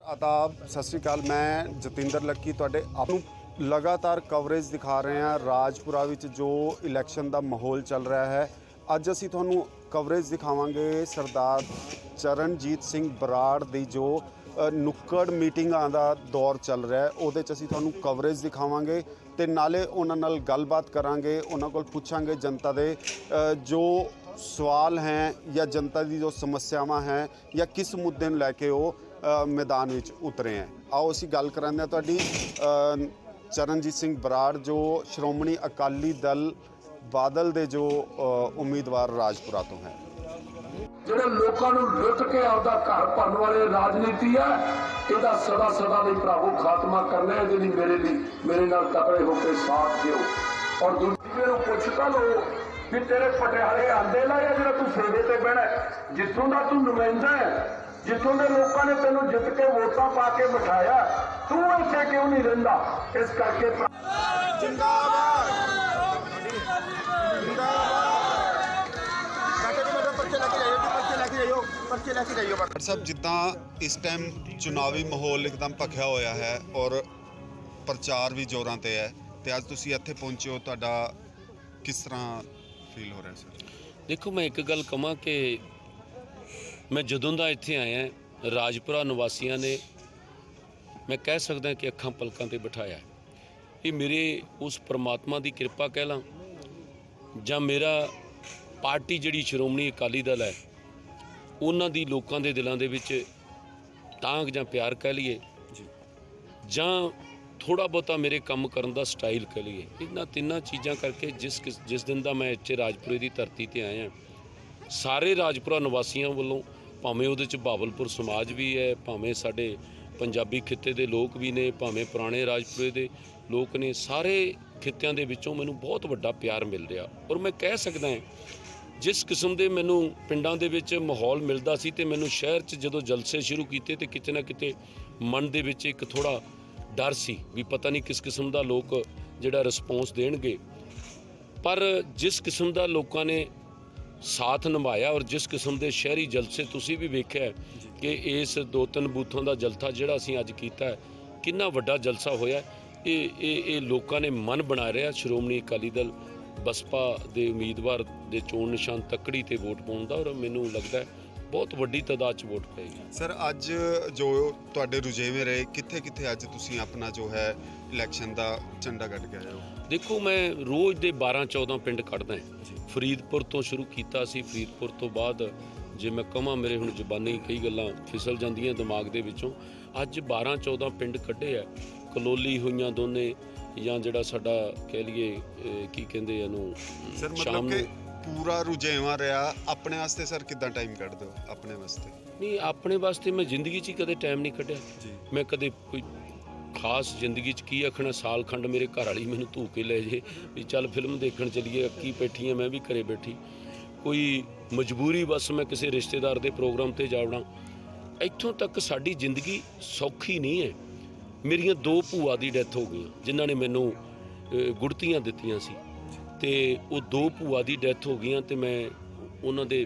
आदाब सत श्री अकाल। मैं जतिंदर लक्की तुहाडे आप ਨੂੰ लगातार कवरेज दिखा रहे हैं राजपुरा विच जो इलैक्शन का माहौल चल रहा है। अज असी तुहानू कवरेज दिखावांगे सरदार चरणजीत सिंह बराड़ दी जो नुक्कड़ मीटिंगां दा दौर चल रहा है, उहदे च असी तुहानू कवरेज दिखावांगे ते नाले उन्हां नाल गलबात करांगे, उन्हां कोल पुछांगे जनता दे जो सवाल हैं या जनता की जो समस्यावां हैं या किस मुद्दे नूं लैके वो मैदान विच उतरे हैं। आओ असी गल करांदे तुहाडी चरणजीत सिंह बराड़ जो श्रोमणी अकाली दल बादल दे जो उम्मीदवार राजपुरा तो हैं। ਜਿਹੜੇ ਲੋਕਾਂ ਨੂੰ ਲੁੱਟ ਕੇ ਆਪਦਾ ਘਰ ਭੰਨ ਵਾਲੇ ਰਾਜਨੀਤੀ ਹੈ, ਇਹਦਾ ਸਦਾ ਸਦਾ ਲਈ ਭਰਾਵੋ ਖਾਤਮਾ ਕਰਨਾ ਹੈ। ਇਹਦੇ ਲਈ ਮੇਰੇ ਨਾਲ ਤਕੜੇ ਹੋ ਕੇ ਸਾਥ ਦਿਓ। ਔਰ ਦੂਜੇ ਨੂੰ ਪੁੱਛ ਤਾਂ ਲਓ ਵੀ ਤੇਰੇ ਪਟਿਆਲੇ ਆਂਦੇ ਲਾ ਜਿਹੜਾ ਤੂੰ ਸੇਵੇ ਤੇ ਬਹਿਣਾ, ਜਿੱਥੋਂ ਦਾ ਤੂੰ ਨੁਮਾਇੰਦਾ ਹੈ, ਜਿੱਥੋਂ ਦੇ ਲੋਕਾਂ ਨੇ ਤੈਨੂੰ ਜਿੱਤ ਕੇ ਵੋਟਾਂ ਪਾ ਕੇ ਬਿਠਾਇਆ, ਤੂੰ ਇੱਥੇ ਕਿਉਂ ਨਹੀਂ ਰਹਿੰਦਾ? ਇਸ ਕਰਕੇ जिंदाबाद डॉक्टर साहब, जिद्दां इस टाइम चुनावी माहौल एकदम भखिया होया है और प्रचार भी जोरां ते है, ते अज तुसीं इत्थे पहुंचे हो, तुहाडा किस तरह फील हो रहा है सर? देखो, मैं एक गल कहां कि मैं जदों दा इत्थे आया राजपुरा निवासियों ने मैं कह सकदा कि अखां पलकां ते बिठाया। ये मेरे उस परमात्मा की कृपा कह ला जां मेरा पार्टी जिहड़ी श्रोमणी अकाली दल है उन्हां दी लोकां दे दिलां दे विच तांग जां प्यार कह लीए जां थोड़ा बहुता मेरे काम करन दा स्टाइल कह लीए, इन्हां तिन्नां चीज़ां करके जिस दिन दा मैं इत्थे राजपुरे की धरती ते आया, सारे राजपुरा निवासियों वालों भावें उहदे च बावलपुर समाज भी है, भावें साडे पंजाबी खित्ते दे लोग भी ने, भावें पुराने राजपुरे दे लोग ने, सारे खित्तियां दे विचों मैनूं बहुत वड्डा प्यार मिल रहा। और मैं कह सकदा जिस किस्म के मैनूं पिंडां दे विच माहौल मिलदा सी ते मैनूं शहर च जदों जलसे शुरू कीते ते किते ना किते मन दे विच एक थोड़ा डर सी भी पता नहीं किस किस्म दा लोग जिहड़ा रिस्पॉन्स देणगे, पर जिस किस्म दा लोकां ने साथ निभाया और जिस किस्म के शहरी जलसे तुसी भी वेख्या कि इस 2-3 बूथों का जलसा जिहड़ा असीं अज कीता है कितना वड्डा जलसा होया। ये लोगों ने मन बना रहा श्रोमणी अकाली दल बसपा के उम्मीदवार के चोण निशान तकड़ी ते वोट पाउण दा, और मैनूं लगदा है बहुत वड्डी तादाद च वोट पाएगी। सर, अज जो तुहाडे रुझेवे रहे कित्थे कित्थे अज तुसीं अपना जो है इलैक्शन का झंडा कट के आए हो? देखो, मैं रोज़ दे 12-14 पिंड कढ़दा है। फरीदपुर तो शुरू किया सी, फरीदपुर तो बाद जे मैं कहां मेरे हुण जबानी कई गल्लां फिसल जांदियां दिमाग दे विचों। अज 12-14 पिंड कढ़े है, कलोली होईयां दोने जां जिहड़ा साडा कह लीए की कहंदे इहनूं सर, मतलब कि पूरा रुझेवा रहा अपने वास्ते। सर, किद्दां टाइम कढ़दे हो अपने वास्ते? नहीं, अपने वास्ते मैं जिंदगी च कदे टाइम नहीं कढ़िया। मैं कदे कोई खास जिंदगी च की आखना, साल खंड मेरे घर वाली मैनूं धू के ले जे भी चल फिल्म देखण चलीए, अक्की बैठी मैं भी घरे बैठी, कोई मजबूरी बस मैं किसी रिश्तेदार के प्रोग्राम ते जावड़ा। इत्थों तक साडी जिंदगी सौखी नहीं है। मेरियां 2 भूआ की डैथ हो गई जिन्हां ने मैनूं गुड़तियां दित्तियां सी, ते वो 2 भूआ की डैथ हो गई तो मैं उन्हां दे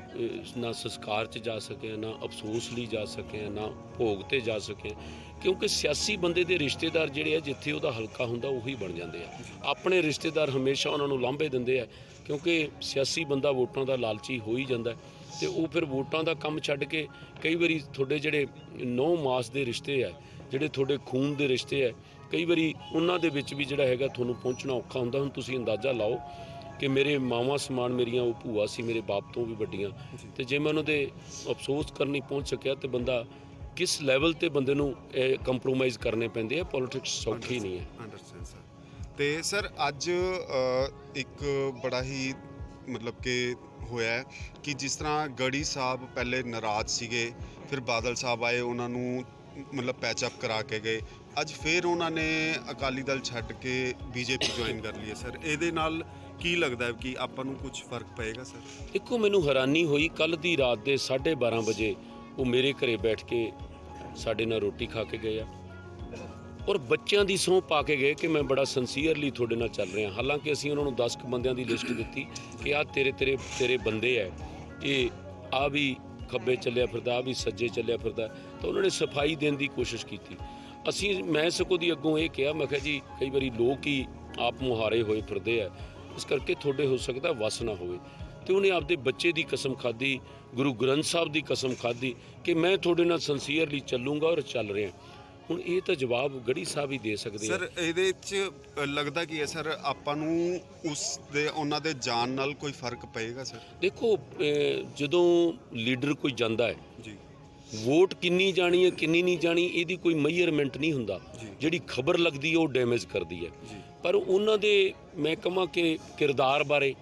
ना संस्कार च जा सकिया, ना अफसोस लिए जा सकिया, ना भोग ते जा सकिया, क्योंकि सियासी बंदे दे रिश्तेदार जिहड़े आ जिथे उहदा हलका हुंदा उही बन जाते हैं। अपने रिश्तेदार हमेशा उन्होंने लांभे दिंदे आ, क्योंकि सियासी बंदा वोटां दा लालची हो ही जाता है, तो वो फिर वोटां दा काम छड्ड के कई बारी थोड़े जिहड़े 9 मास के रिश्ते है, जिहड़े थोड़े खून के रिश्ते है, कई बारी उन्हां दे विच भी जिहड़ा हैगा तुहानूं पहुंचना औखा हुंदा। हुण तुसीं अंदाज़ा लाओ कि मेरे मावां समान मेरियां वो भूआ सी, मेरे बाप तो भी वड्डियां, ते जे मैं उन्हां दे अफसोस कर नहीं पहुँच सकिया तो बंदा किस लैवल ते बंदे नूं कंप्रोमाइज़ करने पैंदे आ। पॉलिटिक्स सौखी नहीं है। Understand sir. ते सर, अज एक बड़ा ही मतलब कि होया है कि जिस तरह गढ़ी साहब पहले नाराज़ सीगे, फिर बादल साहब आए, उन्होंने मतलब पैचअप करा के गए, अज फिर उन्होंने अकाली दल छड्ड के बीजेपी ज्वाइन कर ली है। सर, ਇਹਦੇ ਨਾਲ ਕੀ लगता है कि ਆਪਾਂ ਨੂੰ कुछ फर्क पएगा? सर, देखो, मैनूं हैरानी हुई कल दी रात के 12:30 बजे वो मेरे घरे बैठ के साडे नाल रोटी खा के गए और बच्चों की सौं पा के गए कि मैं बड़ा संसीयरली थोड़े नाल चल रहा। हालांकि असीं उन्होंने 10 बंदियां की लिस्ट दी कि आ तेरे तेरे तेरे बंदे है, ये आ भी ਖੱਬੇ ਚੱਲਿਆ ਫਿਰਦਾ, ਆਹ ਵੀ ਸੱਜੇ ਚੱਲਿਆ ਫਿਰਦਾ, ਤਾਂ ਉਹਨਾਂ ਨੇ ਸਫਾਈ ਦੇਣ ਦੀ ਕੋਸ਼ਿਸ਼ ਕੀਤੀ। ਮੈਂ ਸਗੋਂ ਦੀ ਅੱਗੋਂ ਇਹ ਕਿਹਾ, ਮੈਂ ਕਿਹਾ ਜੀ ਕਈ ਵਾਰੀ ਲੋਕ ਹੀ ਆਪ ਮੁਹਾਰੇ ਹੋਏ ਫਿਰਦੇ ਆ, ਇਸ ਕਰਕੇ ਤੁਹਾਡੇ ਹੋ ਸਕਦਾ ਵਸ ਨਾ ਹੋਵੇ। ਤੇ ਉਹਨੇ ਆਪਦੇ ਬੱਚੇ ਦੀ ਕਸਮ ਖਾਧੀ, ਗੁਰੂ ਗ੍ਰੰਥ ਸਾਹਿਬ ਦੀ ਕਸਮ ਖਾਧੀ ਕਿ ਮੈਂ ਤੁਹਾਡੇ ਨਾਲ ਸਿੰਸੀਅਰਲੀ ਚੱਲੂੰਗਾ ਔਰ ਚੱਲ ਰਿਹਾ। ਹੁਣ ਇਹ ਤਾਂ ਜਵਾਬ ਗੜੀ ਸਾਹਿਬ ਹੀ ਦੇ ਸਕਦੇ ਆ। ਸਰ ਇਹਦੇ 'ਚ ਲੱਗਦਾ ਕੀ ਹੈ ਸਰ, ਆਪਾਂ ਨੂੰ ਉਹਨਾਂ ਦੇ ਜਾਣ ਨਾਲ ਕੋਈ ਫਰਕ ਪਏਗਾ ਸਰ? ਦੇਖੋ ਜਦੋਂ ਲੀਡਰ ਕੋਈ ਜਾਂਦਾ ਹੈ ਜੀ, ਵੋਟ ਕਿੰਨੀ ਜਾਣੀ ਹੈ ਕਿੰਨੀ ਨਹੀਂ ਜਾਣੀ ਇਹਦੀ ਕੋਈ ਮੇਜਰਮੈਂਟ ਨਹੀਂ ਹੁੰਦਾ। ਜੀ। ਜਿਹੜੀ ਖਬਰ ਲੱਗਦੀ ਹੈ ਉਹ ਡੈਮੇਜ ਕਰਦੀ ਹੈ। ਜੀ। ਪਰ ਉਹਨਾਂ ਦੇ ਮੈਂ ਕਹਾਂ ਕਿ ਕਿਰਦਾਰ ਬਾਰੇ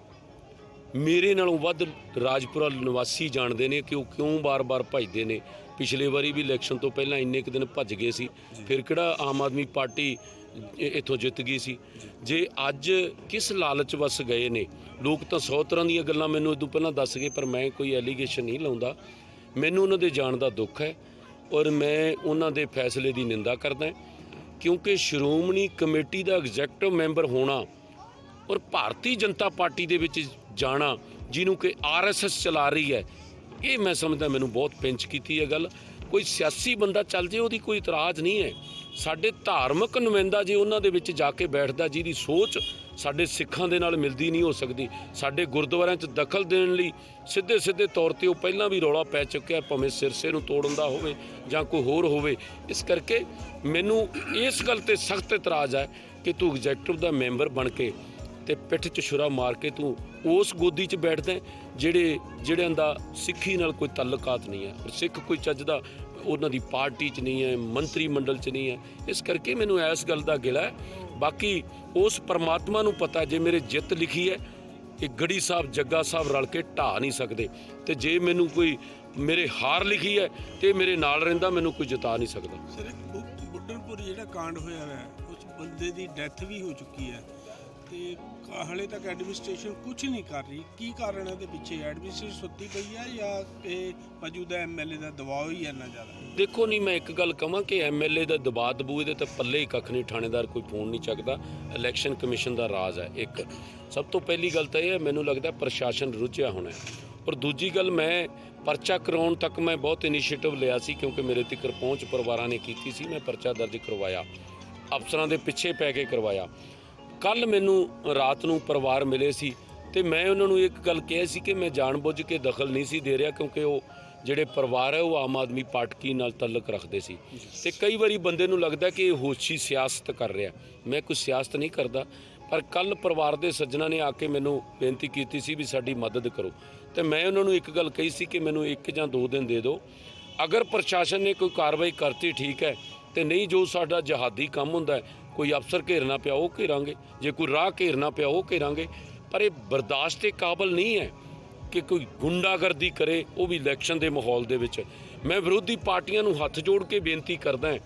ਮੇਰੇ ਨਾਲੋਂ ਵੱਧ ਰਾਜਪੁਰਾ ਨਿਵਾਸੀ ਜਾਣਦੇ ਨੇ ਕਿ ਉਹ ਕਿਉਂ ਬਾਰ-ਬਾਰ ਭੱਜਦੇ ਨੇ। ਪਿਛਲੇ ਵਾਰੀ ਵੀ ਇਲੈਕਸ਼ਨ ਤੋਂ ਪਹਿਲਾਂ ਇੰਨੇ ਕੁ ਦਿਨ ਭੱਜ ਗਏ ਸੀ, ਫਿਰ ਕਿਹੜਾ ਆਮ ਆਦਮੀ ਪਾਰਟੀ ਇੱਥੋਂ ਜਿੱਤ ਗਈ ਸੀ। ਜੇ ਅੱਜ ਕਿਸ ਲਾਲਚ ਵਸ ਗਏ ਨੇ ਲੋਕ, ਤਾਂ 100 ਤਰ੍ਹਾਂ ਦੀਆਂ ਗੱਲਾਂ ਮੈਨੂੰ ਇਹ ਤੋਂ ਪਹਿਲਾਂ ਦੱਸ ਗਏ, ਪਰ ਮੈਂ ਕੋਈ ਐਲੀਗੇਸ਼ਨ ਨਹੀਂ ਲਾਉਂਦਾ। ਮੈਨੂੰ ਉਹਨਾਂ ਦੇ ਜਾਣ ਦਾ ਦੁੱਖ ਹੈ ਔਰ ਮੈਂ ਉਹਨਾਂ ਦੇ ਫੈਸਲੇ ਦੀ ਨਿੰਦਾ ਕਰਦਾ, ਕਿਉਂਕਿ ਸ਼੍ਰੋਮਣੀ ਕਮੇਟੀ ਦਾ ਐਗਜ਼ੈਕਟਿਵ ਮੈਂਬਰ ਹੋਣਾ ਔਰ ਭਾਰਤੀ ਜਨਤਾ ਪਾਰਟੀ ਦੇ ਵਿੱਚ ਜਾਣਾ, ਜਿਹਨੂੰ ਕਿ RSS ਚਲਾ ਰਹੀ ਹੈ, ਇਹ ਮੈਂ ਸਮਝਦਾ ਮੈਨੂੰ ਬਹੁਤ ਪਿੰਚ ਕੀਤੀ ਹੈ ਗੱਲ। ਕੋਈ ਸਿਆਸੀ ਬੰਦਾ ਚੱਲ ਜੇ ਉਹਦੀ ਕੋਈ ਇਤਰਾਜ਼ ਨਹੀਂ ਹੈ। ਸਾਡੇ ਧਾਰਮਿਕ ਨੁਮਾਇੰਦਾ ਜੇ ਉਹਨਾਂ ਦੇ ਵਿੱਚ ਜਾ ਕੇ ਬੈਠਦਾ, ਜਿਹਦੀ ਸੋਚ ਸਾਡੇ ਸਿੱਖਾਂ ਦੇ ਨਾਲ ਮਿਲਦੀ ਨਹੀਂ ਹੋ ਸਕਦੀ, ਸਾਡੇ ਗੁਰਦੁਆਰਿਆਂ 'ਚ ਦਖਲ ਦੇਣ ਲਈ ਸਿੱਧੇ ਤੌਰ 'ਤੇ ਉਹ ਪਹਿਲਾਂ ਵੀ ਰੌਲਾ ਪੈ ਚੁੱਕਿਆ, ਭਾਵੇਂ ਸਿਰਸੇ ਨੂੰ ਤੋੜਨ ਦਾ ਹੋਵੇ ਜਾਂ ਕੋਈ ਹੋਰ ਹੋਵੇ। ਇਸ ਕਰਕੇ ਮੈਨੂੰ ਇਸ ਗੱਲ 'ਤੇ ਸਖਤ ਇਤਰਾਜ਼ ਹੈ ਕਿ ਤੂੰ ਐਗਜ਼ੈਕਟਿਵ ਦਾ ਮੈਂਬਰ ਬਣ ਕੇ ਤੇ ਪਿੱਠ 'ਚ ਛੁਰਾ ਮਾਰ ਕੇ ਤੂੰ ਉਸ ਗੋਦੀ 'ਚ ਬੈਠਦਾ ਜਿਹੜਿਆਂ ਦਾ ਸਿੱਖੀ ਨਾਲ ਕੋਈ ਤਾਲੁਕਾਤ ਨਹੀਂ ਹੈ, ਔਰ ਸਿੱਖ ਕੋਈ ਚੱਜ ਦਾ ਉਹਨਾਂ ਦੀ ਪਾਰਟੀ 'ਚ ਨਹੀਂ ਹੈ, ਮੰਤਰੀ ਮੰਡਲ 'ਚ ਨਹੀਂ ਹੈ। ਇਸ ਕਰਕੇ ਮੈਨੂੰ ਇਸ ਗੱਲ ਦਾ ਗਿਲਾ ਹੈ। ਬਾਕੀ ਉਸ ਪਰਮਾਤਮਾ ਨੂੰ ਪਤਾ, ਜੇ ਮੇਰੇ ਜਿੱਤ ਲਿਖੀ ਹੈ ਇਹ ਗੜੀ ਸਾਹਿਬ ਜੱਗਾ ਸਾਹਿਬ ਰਲ ਕੇ ਢਾਹ ਨਹੀਂ ਸਕਦੇ, ਤੇ ਜੇ ਮੈਨੂੰ ਕੋਈ ਮੇਰੇ ਹਾਰ ਲਿਖੀ ਹੈ ਤੇ ਮੇਰੇ ਨਾਲ ਰਹਿੰਦਾ ਮੈਨੂੰ ਕੋਈ ਜਿਤਾ ਨਹੀਂ ਸਕਦਾ। ਸਰ ਬੁੱਢਣਪੁਰ ਜਿਹੜਾ ਕਾਂਡ ਹੋਇਆ ਹੈ ਉਸ ਬੰਦੇ ਦੀ ਡੈਥ ਵੀ ਹੋ ਚੁੱਕੀ ਹੈ ਤੇ ਹਾਲੇ ਤੱਕ ਐਡਮਿਨਿਸਟ੍ਰੇਸ਼ਨ ਕੁਝ ਨਹੀਂ ਕਰ ਰਹੀ। ਕੀ ਕਾਰਨ ਹੈ ਦੇ ਪਿੱਛੇ? ਐਡਮਿਨਿਸਟ੍ਰੇਸ਼ਨ ਸੁੱਤੀ ਪਈ ਹੈ ਜਾਂ ਇਹ ਮੌਜੂਦਾ MLA ਦਾ ਦਬਾਅ ਹੀ ਇੰਨਾ ਜ਼ਿਆਦਾ? ਦੇਖੋ ਨਹੀਂ, ਮੈਂ ਇੱਕ ਗੱਲ ਕਹਾਂ ਕਿ MLA ਦਾ ਦਬਾਅ ਦਬੂ ਇਹਦੇ ਤਾਂ ਪੱਲੇ ਹੀ ਕੱਖ ਨਹੀਂ, ਥਾਣੇਦਾਰ ਕੋਈ ਫੋਨ ਨਹੀਂ ਚੱਕਦਾ। ਇਲੈਕਸ਼ਨ ਕਮਿਸ਼ਨ ਦਾ ਰਾਜ ਹੈ। ਇੱਕ ਸਭ ਤੋਂ ਪਹਿਲੀ ਗੱਲ ਤਾਂ ਇਹ ਹੈ, ਮੈਨੂੰ ਲੱਗਦਾ ਪ੍ਰਸ਼ਾਸਨ ਰੁੱਝਿਆ ਹੋਣਾ। ਔਰ ਦੂਜੀ ਗੱਲ, ਮੈਂ ਪਰਚਾ ਕਰਾਉਣ ਤੱਕ ਮੈਂ ਬਹੁਤ ਇਨੀਸ਼ੀਏਟਿਵ ਲਿਆ ਸੀ, ਕਿਉਂਕਿ ਮੇਰੇ ਤੱਕ ਪਹੁੰਚ ਪਰਿਵਾਰਾਂ ਨੇ ਕੀਤੀ ਸੀ। ਮੈਂ ਪਰਚਾ ਦਰਜ ਕਰਵਾਇਆ, ਅਫਸਰਾਂ ਦੇ ਪਿੱਛੇ ਪੈ ਕੇ ਕਰਵਾਇਆ। ਕੱਲ੍ਹ ਮੈਨੂੰ ਰਾਤ ਨੂੰ ਪਰਿਵਾਰ ਮਿਲੇ ਸੀ ਤੇ ਮੈਂ ਉਹਨਾਂ ਨੂੰ ਇੱਕ ਗੱਲ ਕਿਹਾ ਸੀ ਕਿ ਮੈਂ ਜਾਣਬੁੱਝ ਕੇ ਦਖਲ ਨਹੀਂ ਸੀ ਦੇ ਰਿਹਾ, ਕਿਉਂਕਿ ਉਹ ਜਿਹੜੇ ਪਰਿਵਾਰ ਹੈ ਉਹ ਆਮ ਆਦਮੀ ਪਾਰਟੀ ਨਾਲ ਤਾਲੁਕ ਰੱਖਦੇ ਸੀ। ਤੇ ਕਈ ਵਾਰੀ ਬੰਦੇ ਨੂੰ ਲੱਗਦਾ ਕਿ ਇਹ ਹੋਸ਼ੀ ਸਿਆਸਤ ਕਰ ਰਿਹਾ। ਮੈਂ ਕੋਈ ਸਿਆਸਤ ਨਹੀਂ ਕਰਦਾ, ਪਰ ਕੱਲ੍ਹ ਪਰਿਵਾਰ ਦੇ ਸੱਜਣਾਂ ਨੇ ਆ ਕੇ ਮੈਨੂੰ ਬੇਨਤੀ ਕੀਤੀ ਸੀ ਵੀ ਸਾਡੀ ਮਦਦ ਕਰੋ, ਤੇ ਮੈਂ ਉਹਨਾਂ ਨੂੰ ਇੱਕ ਗੱਲ ਕਹੀ ਸੀ ਕਿ ਮੈਨੂੰ 1 ਜਾਂ 2 ਦਿਨ ਦੇ ਦਿਓ। ਅਗਰ ਪ੍ਰਸ਼ਾਸਨ ਨੇ ਕੋਈ ਕਾਰਵਾਈ ਕਰਤੀ ਠੀਕ ਹੈ, ਤੇ ਨਹੀਂ ਜੋ ਸਾਡਾ ਜਹਾਦੀ ਕੰਮ ਹੁੰਦਾ, ਕੋਈ ਅਫਸਰ ਘੇਰਨਾ ਪਿਆ ਉਹ ਘੇਰਾਂਗੇ, ਜੇ ਕੋਈ ਰਾਹ ਘੇਰਨਾ ਪਿਆ ਉਹ ਘੇਰਾਂਗੇ। ਪਰ ਇਹ ਬਰਦਾਸ਼ਤ ਦੇ ਕਾਬਲ ਨਹੀਂ ਹੈ ਕਿ ਕੋਈ ਗੁੰਡਾਗਰਦੀ ਕਰੇ, ਉਹ ਵੀ ਇਲੈਕਸ਼ਨ ਦੇ ਮਾਹੌਲ ਦੇ ਵਿੱਚ। ਮੈਂ ਵਿਰੋਧੀ ਪਾਰਟੀਆਂ ਨੂੰ ਹੱਥ ਜੋੜ ਕੇ ਬੇਨਤੀ ਕਰਦਾ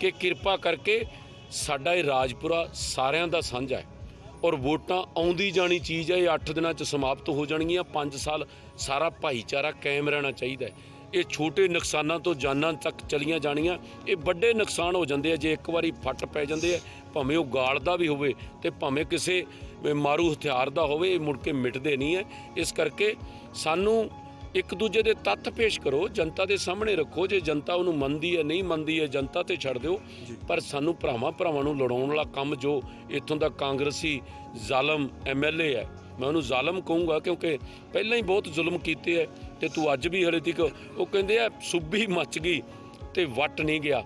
ਕਿ ਕਿਰਪਾ ਕਰਕੇ ਸਾਡਾ ਇਹ ਰਾਜਪੁਰਾ ਸਾਰਿਆਂ ਦਾ ਸਾਂਝਾ ਹੈ ਔਰ ਵੋਟਾਂ ਆਉਂਦੀ ਜਾਣੀ ਚੀਜ਼ ਹੈ। ਇਹ 8 ਦਿਨਾਂ 'ਚ ਸਮਾਪਤ ਹੋ ਜਾਣਗੀਆਂ। 5 ਸਾਲ ਸਾਰਾ ਭਾਈਚਾਰਾ ਕਾਇਮ ਰਹਿਣਾ ਚਾਹੀਦਾ ਹੈ। ਇਹ ਛੋਟੇ ਨੁਕਸਾਨਾਂ ਤੋਂ ਜਾਨਾਂ ਤੱਕ ਚਲੀਆਂ ਜਾਣੀਆਂ, ਇਹ ਵੱਡੇ ਨੁਕਸਾਨ ਹੋ ਜਾਂਦੇ ਆ ਜੇ ਇੱਕ ਵਾਰੀ ਫੱਟ ਪੈ ਜਾਂਦੇ ਆ, ਭਾਵੇਂ ਉਹ ਗਾਲ ਦਾ ਵੀ ਹੋਵੇ ਤੇ ਭਾਵੇਂ ਕਿਸੇ ਮਾਰੂ ਹਥਿਆਰ ਦਾ ਹੋਵੇ, ਇਹ ਮੁੜ ਕੇ ਮਿਟਦੇ ਨਹੀਂ ਹੈ। ਇਸ ਕਰਕੇ ਸਾਨੂੰ ਇੱਕ ਦੂਜੇ ਦੇ ਤੱਥ ਪੇਸ਼ ਕਰੋ, ਜਨਤਾ ਦੇ ਸਾਹਮਣੇ ਰੱਖੋ। ਜੇ ਜਨਤਾ ਉਹਨੂੰ ਮੰਨਦੀ ਹੈ ਨਹੀਂ ਮੰਨਦੀ ਹੈ, ਜਨਤਾ ਤੇ ਛੱਡ ਦਿਓ। ਪਰ ਸਾਨੂੰ ਭਰਾਵਾਂ ਨੂੰ ਲੜਾਉਣ ਵਾਲਾ ਕੰਮ ਜੋ ਇੱਥੋਂ ਦਾ ਕਾਂਗਰਸੀ ਜ਼ਾਲਮ MLA ਹੈ, ਮੈਂ ਉਹਨੂੰ ਜ਼ਾਲਮ ਕਹੂੰਗਾ, ਕਿਉਂਕਿ ਪਹਿਲਾਂ ਹੀ ਬਹੁਤ ਜ਼ੁਲਮ ਕੀਤੇ ਹੈ ਤੇ ਤੂੰ ਅੱਜ ਵੀ ਹਲੇ ਤੱਕ ਉਹ ਕਹਿੰਦੇ ਆ ਸੁੱਭੀ ਮੱਚ ਗਈ ਤੇ ਵੱਟ ਨਹੀਂ ਗਿਆ।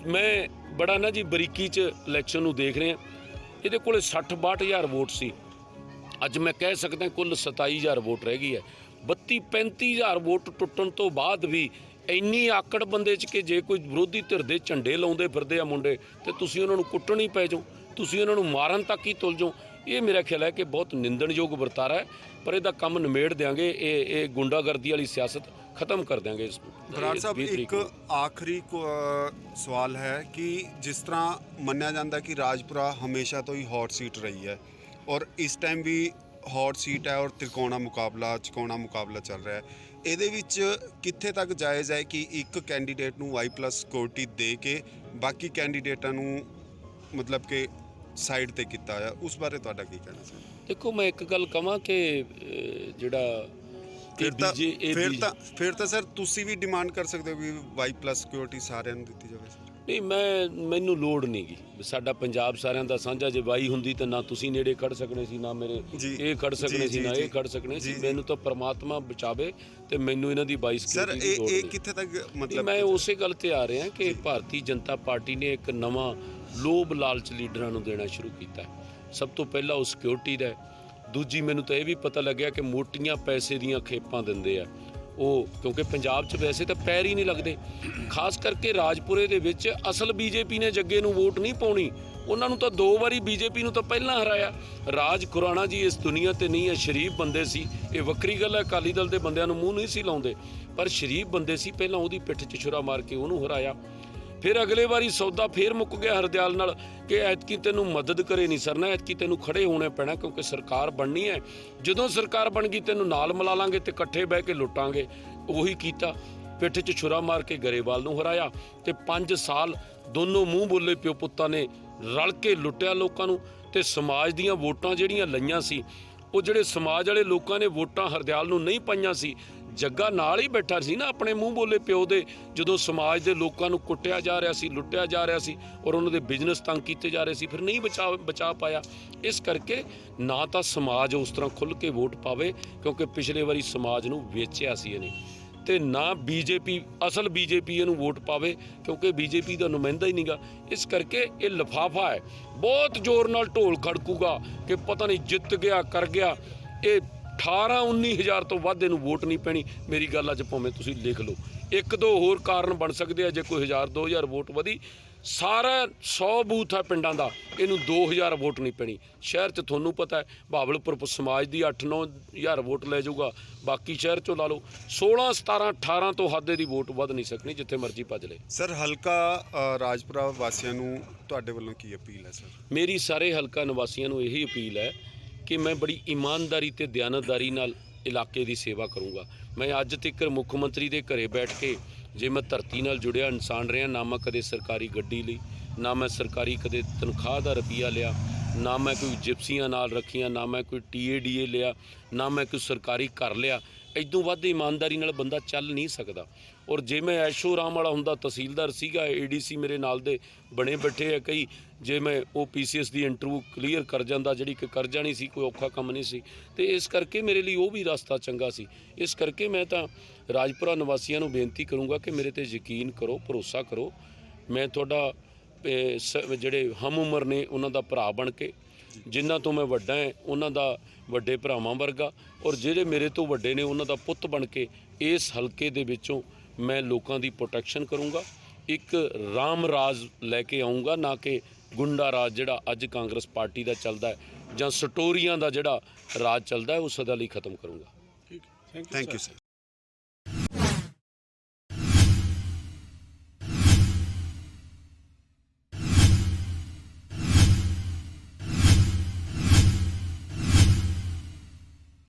ਮੈਂ ਬੜਾ ਨਾ ਜੀ ਬਰੀਕੀ 'ਚ ਇਲੈਕਸ਼ਨ ਨੂੰ ਦੇਖ ਰਿਹਾ। ਇਹਦੇ ਕੋਲ 60-62 ਹਜ਼ਾਰ ਵੋਟ ਸੀ, ਅੱਜ ਮੈਂ ਕਹਿ ਸਕਦਾ ਕੁੱਲ 27 ਹਜ਼ਾਰ ਵੋਟ ਰਹਿ ਗਈ ਹੈ। 32-35 ਹਜ਼ਾਰ ਵੋਟ ਟੁੱਟਣ ਤੋਂ ਬਾਅਦ ਵੀ ਇੰਨੀ ਆਕੜ ਬੰਦੇ 'ਚ ਕਿ ਜੇ ਕੋਈ ਵਿਰੋਧੀ ਧਿਰ ਦੇ ਝੰਡੇ ਲਾਉਂਦੇ ਫਿਰਦੇ ਆ ਮੁੰਡੇ, ਤੇ ਤੁਸੀਂ ਉਹਨਾਂ ਨੂੰ ਕੁੱਟਣ ਹੀ ਪੈ ਜਾਓ, ਤੁਸੀਂ ਉਹਨਾਂ ਨੂੰ ਮਾਰਨ ਤੱਕ ਹੀ ਤੁਲ ਜਾਓ। ਇਹ ਮੇਰਾ ਖਿਆਲ ਹੈ ਕਿ ਬਹੁਤ ਨਿੰਦਣਯੋਗ ਵਰਤਾਰਾ ਹੈ, ਪਰ ਇਹਦਾ ਕੰਮ ਨਿਮੇੜ ਦਿਆਂਗੇ। ਇਹ ਗੁੰਡਾਗਰਦੀ ਵਾਲੀ ਸਿਆਸਤ ਖਤਮ ਕਰ ਦਿਆਂਗੇ। ਬਰਾੜ ਸਾਹਿਬ, ਇੱਕ ਆਖਰੀ ਸਵਾਲ ਹੈ ਕਿ ਜਿਸ ਤਰ੍ਹਾਂ ਮੰਨਿਆ ਜਾਂਦਾ ਕਿ ਰਾਜਪੁਰਾ ਹਮੇਸ਼ਾ ਤੋਂ ਹੀ ਹੌਟ ਸੀਟ ਰਹੀ ਹੈ ਔਰ ਇਸ ਟਾਈਮ ਵੀ ਹੌਟ ਸੀਟ ਹੈ ਔਰ ਚਕੌਣਾ ਮੁਕਾਬਲਾ ਚੱਲ ਰਿਹਾ ਹੈ, ਇਹਦੇ ਵਿੱਚ ਕਿੱਥੇ ਤੱਕ ਜਾਇਜ਼ ਹੈ ਕਿ ਇੱਕ ਕੈਂਡੀਡੇਟ ਨੂੰ Y+ ਸਿਕਿਉਰਿਟੀ ਦੇ ਕੇ ਬਾਕੀ ਕੈਂਡੀਡੇਟਾਂ ਨੂੰ ਮਤਲਬ ਕਿ ਸਾਈਡ ਤੇ ਕੀਤਾ ਹੋਇਆ, ਉਸ ਬਾਰੇ ਤੁਹਾਡਾ ਕੀ ਕਹਿਣਾ ਸਰ? ਦੇਖੋ, ਮੈਂ ਇੱਕ ਗੱਲ ਕਹਾਂ ਕਿ ਜਿਹੜਾ ਫਿਰ ਤਾਂ ਸਰ ਤੁਸੀਂ ਵੀ ਡਿਮਾਂਡ ਕਰ ਸਕਦੇ ਹੋ ਵੀ Y+ ਸਿਕਿਉਰਿਟੀ ਸਾਰਿਆਂ ਨੂੰ ਦਿੱਤੀ ਜਾਵੇ ਸਰ। ਨਹੀਂ, ਮੈਨੂੰ ਲੋੜ ਨਹੀਂ ਗੀ। ਸਾਡਾ ਪੰਜਾਬ ਸਾਰਿਆਂ ਦਾ ਸਾਂਝਾ। ਜੇ ਵਾਈ ਹੁੰਦੀ ਤਾਂ ਨਾ ਤੁਸੀਂ ਨੇੜੇ ਖੜ ਸਕਣੇ ਸੀ, ਨਾ ਮੇਰੇ ਇਹ ਖੜ ਸਕਣੇ ਸੀ, ਨਾ ਇਹ ਖੜ ਸਕਣੇ ਸੀ। ਮੈਨੂੰ ਤਾਂ ਪ੍ਰਮਾਤਮਾ ਬਚਾਵੇ ਤੇ ਮੈਨੂੰ ਇਹਨਾਂ ਦੀ 22 ਸਰ ਇਹ ਕਿੱਥੇ ਤੱਕ ਮਤਲਬ ਮੈਂ ਉਸੇ ਗੱਲ ਤੇ ਆ ਰਿਹਾ ਕਿ ਭਾਰਤੀ ਜਨਤਾ ਪਾਰਟੀ ਨੇ ਇੱਕ ਨਵਾਂ ਲੋਭ ਲਾਲਚ ਲੀਡਰਾਂ ਨੂੰ ਦੇਣਾ ਸ਼ੁਰੂ ਕੀਤਾ। ਸਭ ਤੋਂ ਪਹਿਲਾਂ ਉਹ ਸਿਕਿਉਰਿਟੀ ਦਾ। ਦੂਜੀ ਮੈਨੂੰ ਤਾਂ ਇਹ ਵੀ ਪਤਾ ਲੱਗਿਆ ਕਿ ਮੋਟੀਆਂ ਪੈਸੇ ਦੀਆਂ ਖੇਪਾਂ ਦਿੰਦੇ ਆ ਉਹ, ਕਿਉਂਕਿ ਪੰਜਾਬ 'ਚ ਵੈਸੇ ਤਾਂ ਪੈਰ ਹੀ ਨਹੀਂ ਲੱਗਦੇ। ਖਾਸ ਕਰਕੇ ਰਾਜਪੁਰੇ ਦੇ ਵਿੱਚ ਅਸਲ ਬੀਜੇਪੀ ਨੇ ਜੱਗੇ ਨੂੰ ਵੋਟ ਨਹੀਂ ਪਾਉਣੀ। ਉਹਨਾਂ ਨੂੰ ਤਾਂ 2 ਵਾਰੀ ਬੀਜੇਪੀ ਨੂੰ ਤਾਂ ਪਹਿਲਾਂ ਹਰਾਇਆ। ਰਾਜ ਖੁਰਾਣਾ ਜੀ ਇਸ ਦੁਨੀਆ ਤੇ ਨਹੀਂ ਹੈ, ਸ਼ਰੀਫ ਬੰਦੇ ਸੀ। ਇਹ ਵੱਖਰੀ ਗੱਲ ਹੈ, ਅਕਾਲੀ ਦਲ ਦੇ ਬੰਦਿਆਂ ਨੂੰ ਮੂੰਹ ਨਹੀਂ ਸੀ ਲਾਉਂਦੇ, ਪਰ ਸ਼ਰੀਫ ਬੰਦੇ ਸੀ। ਪਹਿਲਾਂ ਉਹਦੀ ਪਿੱਠ 'ਚ ਛੁਰਾ ਮਾਰ ਕੇ ਉਹਨੂੰ ਹਰਾਇਆ। ਫਿਰ ਅਗਲੇ ਵਾਰੀ ਸੌਦਾ ਫੇਰ ਮੁੱਕ ਗਿਆ ਹਰਦਿਆਲ ਨਾਲ ਕਿ ਐਤਕੀ ਤੈਨੂੰ ਮਦਦ ਕਰੇ ਨਹੀਂ ਸਰਨਾ, ਐਤਕੀ ਤੈਨੂੰ ਖੜੇ ਹੋਣਾ ਪੈਣਾ ਕਿਉਂਕਿ ਸਰਕਾਰ ਬਣਨੀ ਹੈ। ਜਦੋਂ ਸਰਕਾਰ ਬਣ ਗਈ ਤੈਨੂੰ ਨਾਲ ਮਿਲਾ ਲਾਂਗੇ ਤੇ ਇਕੱਠੇ ਬਹਿ ਕੇ ਲੁੱਟਾਂਗੇ। ਉਹੀ ਕੀਤਾ, ਪਿੱਠ 'ਚ ਛੁਰਾ ਮਾਰ ਕੇ ਗਰੇਵਾਲ ਨੂੰ ਹਰਾਇਆ ਤੇ 5 ਸਾਲ ਦੋਨੋਂ ਮੂੰਹ ਬੋਲੇ ਪਿਓ ਪੁੱਤਾਂ ਨੇ ਰਲ ਕੇ ਲੁੱਟਿਆ ਲੋਕਾਂ ਨੂੰ। ਤੇ ਸਮਾਜ ਦੀਆਂ ਵੋਟਾਂ ਜਿਹੜੀਆਂ ਲਈਆਂ ਸੀ, ਉਹ ਜਿਹੜੇ ਸਮਾਜ ਵਾਲੇ ਲੋਕਾਂ ਨੇ ਵੋਟਾਂ ਹਰਦਿਆਲ ਨੂੰ ਨਹੀਂ ਪਾਈਆਂ ਸੀ, ਜੱਗਾ ਨਾਲ ਹੀ ਬੈਠਾ ਸੀ ਨਾ ਆਪਣੇ ਮੂੰਹ ਬੋਲੇ ਪਿਓ ਦੇ। ਜਦੋਂ ਸਮਾਜ ਦੇ ਲੋਕਾਂ ਨੂੰ ਕੁੱਟਿਆ ਜਾ ਰਿਹਾ ਸੀ, ਲੁੱਟਿਆ ਜਾ ਰਿਹਾ ਸੀ ਔਰ ਉਹਨਾਂ ਦੇ ਬਿਜ਼ਨਸ ਤੰਗ ਕੀਤੇ ਜਾ ਰਹੇ ਸੀ, ਫਿਰ ਨਹੀਂ ਬਚਾ ਪਾਇਆ। ਇਸ ਕਰਕੇ ਨਾ ਤਾਂ ਸਮਾਜ ਉਸ ਤਰ੍ਹਾਂ ਖੁੱਲ੍ਹ ਕੇ ਵੋਟ ਪਾਵੇ ਕਿਉਂਕਿ ਪਿਛਲੇ ਵਾਰੀ ਸਮਾਜ ਨੂੰ ਵੇਚਿਆ ਸੀ ਇਹਨੇ, ਤੇ ਨਾ ਬੀਜੇਪੀ ਅਸਲ ਬੀਜੇਪੀ ਇਹਨੂੰ ਵੋਟ ਪਾਵੇ ਕਿਉਂਕਿ ਬੀਜੇਪੀ ਦਾ ਨੁਮਾਇੰਦਾ ਹੀ ਨਹੀਂਗਾ। ਇਸ ਕਰਕੇ ਇਹ ਲਿਫਾਫਾ ਹੈ, ਬਹੁਤ ਜ਼ੋਰ ਨਾਲ ਢੋਲ ਖੜਕੂਗਾ ਕਿ ਪਤਾ ਨਹੀਂ ਜਿੱਤ ਗਿਆ ਕਰ ਗਿਆ। ਇਹ 18-19 ਹਜ਼ਾਰ ਤੋਂ ਵੱਧ ਇਹਨੂੰ ਵੋਟ ਨਹੀਂ ਪੈਣੀ। ਮੇਰੀ ਗੱਲ ਅੱਜ ਭਾਵੇਂ ਤੁਸੀਂ ਲਿਖ ਲਓ। 1-2 ਹੋਰ ਕਾਰਨ ਬਣ ਸਕਦੇ ਆ, ਜੇ ਕੋਈ 1000-2000 ਵੋਟ ਵਧੀ। ਸਾਰਾ 100 ਬੂਥ ਹੈ ਪਿੰਡਾਂ ਦਾ, ਇਹਨੂੰ 2000 ਵੋਟ ਨਹੀਂ ਪੈਣੀ। ਸ਼ਹਿਰ 'ਚ ਤੁਹਾਨੂੰ ਪਤਾ ਹੈ ਬਹਾਵਲਪੁਰ ਸਮਾਜ ਦੀ 8-9 ਹਜ਼ਾਰ ਵੋਟ ਲੈ ਜਾਊਗਾ, ਬਾਕੀ ਸ਼ਹਿਰ 'ਚੋਂ ਲਾ ਲਓ 16-17-18 ਤੋਂ ਹੱਦ ਦੀ ਵੋਟ ਵੱਧ ਨਹੀਂ ਸਕਣੀ, ਜਿੱਥੇ ਮਰਜ਼ੀ ਭੱਜ ਲੈ। ਸਰ ਹਲਕਾ ਰਾਜਪੁਰਾ ਵਾਸੀਆਂ ਨੂੰ ਤੁਹਾਡੇ ਵੱਲੋਂ ਕੀ ਅਪੀਲ ਹੈ ਸਰ? ਮੇਰੀ ਸਾਰੇ ਹਲਕਾ ਨਿਵਾਸੀਆਂ ਨੂੰ ਇਹੀ ਅਪੀਲ ਹੈ ਕਿ ਮੈਂ ਬੜੀ ਇਮਾਨਦਾਰੀ ਤੇ ਦਿਆਨਤਦਾਰੀ ਨਾਲ ਇਲਾਕੇ ਦੀ ਸੇਵਾ ਕਰੂੰਗਾ। ਮੈਂ ਅੱਜ ਤੱਕ ਮੁੱਖ ਮੰਤਰੀ ਦੇ ਘਰੇ ਬੈਠ ਕੇ, ਜੇ ਮੈਂ ਧਰਤੀ ਨਾਲ ਜੁੜਿਆ ਇਨਸਾਨ ਰਿਹਾ, ਨਾ ਮੈਂ ਕਦੇ ਸਰਕਾਰੀ ਗੱਡੀ ਲਈ, ਨਾ ਮੈਂ ਸਰਕਾਰੀ ਕਦੇ ਤਨਖਾਹ ਦਾ ਰੁਪਈਆ ਲਿਆ, ਨਾ ਮੈਂ ਕੋਈ ਜਿਪਸੀਆਂ ਨਾਲ ਰੱਖੀਆਂ, ਨਾ ਮੈਂ ਕੋਈ TADA ਲਿਆ, ਨਾ ਮੈਂ ਕੋਈ ਸਰਕਾਰੀ ਘਰ ਲਿਆ। ਇਦੋਂ ਵੱਧ ਇਮਾਨਦਾਰੀ ਨਾਲ ਬੰਦਾ ਚੱਲ ਨਹੀਂ ਸਕਦਾ। ਔਰ ਜੇ ਮੈਂ ਐਸ਼ੋ ਆਰਾਮ ਵਾਲਾ ਹੁੰਦਾ, ਤਹਿਸੀਲਦਾਰ ਸੀਗਾ, ADC ਮੇਰੇ ਨਾਲ ਦੇ ਬਣੇ ਬੈਠੇ ਆ ਕਈ, ਜੇ ਮੈਂ ਉਹ PCS ਦੀ ਇੰਟਰਵਿਊ ਕਲੀਅਰ ਕਰ ਜਾਂਦਾ, ਜਿਹੜੀ ਕਿ ਕਰ ਜਾਣੀ ਸੀ, ਕੋਈ ਔਖਾ ਕੰਮ ਨਹੀਂ ਸੀ। ਤੇ ਇਸ ਕਰਕੇ ਮੇਰੇ ਲਈ ਉਹ ਵੀ ਰਸਤਾ ਚੰਗਾ ਸੀ। ਇਸ ਕਰਕੇ ਮੈਂ ਤਾਂ ਰਾਜਪੁਰਾ ਨਿਵਾਸੀਆਂ ਨੂੰ ਬੇਨਤੀ ਕਰੂੰਗਾ ਕਿ ਮੇਰੇ ਤੇ ਯਕੀਨ ਕਰੋ, ਭਰੋਸਾ ਕਰੋ। ਮੈਂ ਤੁਹਾਡਾ ਜਿਹੜੇ ਹਮ ਉਮਰ ਨੇ ਉਹਨਾਂ ਦਾ ਭਰਾ ਬਣ ਕੇ, ਜਿਨ੍ਹਾਂ ਤੋਂ ਮੈਂ ਵੱਡਾ ਹੈ ਉਹਨਾਂ ਦਾ ਵੱਡੇ ਭਰਾਵਾਂ ਵਰਗਾ, ਔਰ ਜਿਹੜੇ ਮੇਰੇ ਤੋਂ ਵੱਡੇ ਨੇ ਉਹਨਾਂ ਦਾ ਪੁੱਤ ਬਣ ਕੇ ਇਸ ਹਲਕੇ ਦੇ ਵਿੱਚੋਂ ਮੈਂ ਲੋਕਾਂ ਦੀ ਪ੍ਰੋਟੈਕਸ਼ਨ ਕਰੂੰਗਾ। ਇੱਕ ਰਾਮ ਰਾਜ ਲੈ ਕੇ ਆਊਂਗਾ, ਨਾ ਕਿ ਗੁੰਡਾ ਰਾਜ ਜਿਹੜਾ ਅੱਜ ਕਾਂਗਰਸ ਪਾਰਟੀ ਦਾ ਚੱਲਦਾ ਹੈ ਜਾਂ ਸਟੋਰੀਆਂ ਦਾ ਜਿਹੜਾ ਰਾਜ ਚੱਲਦਾ ਹੈ, ਉਹ ਸਦਾ ਲਈ ਖਤਮ ਕਰੂੰਗਾ। Thank you sir.